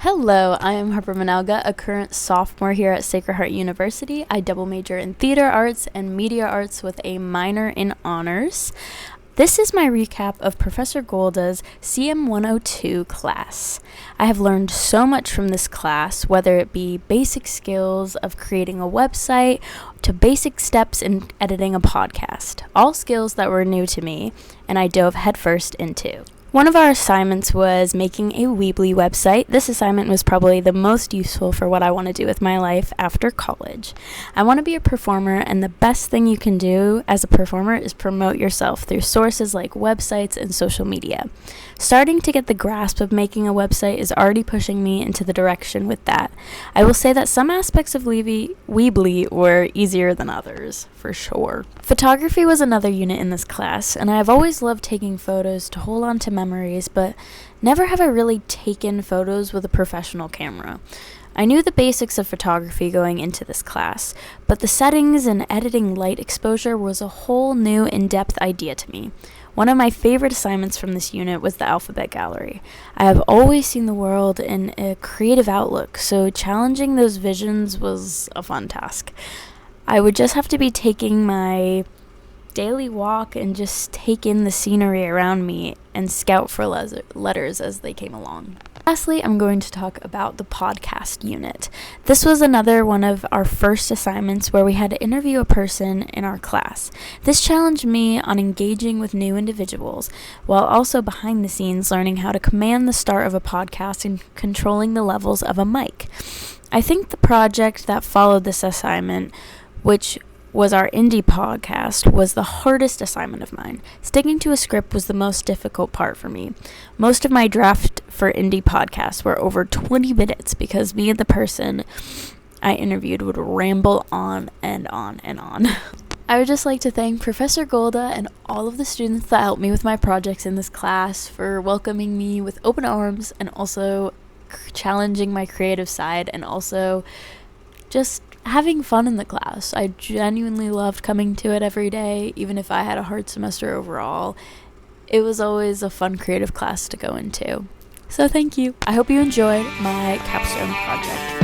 Hello, I am Harper, a current sophomore here at Sacred Heart University. I double major in theater arts and media arts with a minor in honors. This is my recap of Professor Golda's CM102 class. I have learned so much from this class, whether it be basic skills of creating a website to basic steps in editing a podcast, all skills that were new to me and I dove headfirst into. One of our assignments was making a Weebly website. This assignment was probably the most useful for what I want to do with my life after college. I want to be a performer, and the best thing you can do as a performer is promote yourself through sources like websites and social media. Starting to get the grasp of making a website is already pushing me into the direction with that. I will say that some aspects of Weebly were easier than others, for sure. Photography was another unit in this class, and I have always loved taking photos to hold on to memories, but never have I really taken photos with a professional camera. I knew the basics of photography going into this class, but the settings and editing light exposure was a whole new in-depth idea to me. One of my favorite assignments from this unit was the alphabet gallery. I have always seen the world in a creative outlook, so challenging those visions was a fun task. I would just have to be taking my daily walk and just take in the scenery around me and scout for letters as they came along. Lastly, I'm going to talk about the podcast unit. This was another one of our first assignments where we had to interview a person in our class. This challenged me on engaging with new individuals, while also behind the scenes learning how to command the start of a podcast and controlling the levels of a mic. I think the project that followed this assignment, which was our indie podcast, was the hardest assignment of mine. Sticking to a script was the most difficult part for me. Most of my draft for indie podcasts were over 20 minutes because me and the person I interviewed would ramble on and on and on. I would just like to thank Professor Golda and all of the students that helped me with my projects in this class for welcoming me with open arms and also challenging my creative side and also just having fun in the class. I genuinely loved coming to it every day, even if I had a hard semester overall. It was always a fun creative class to go into. So thank you. I hope you enjoyed my capstone project.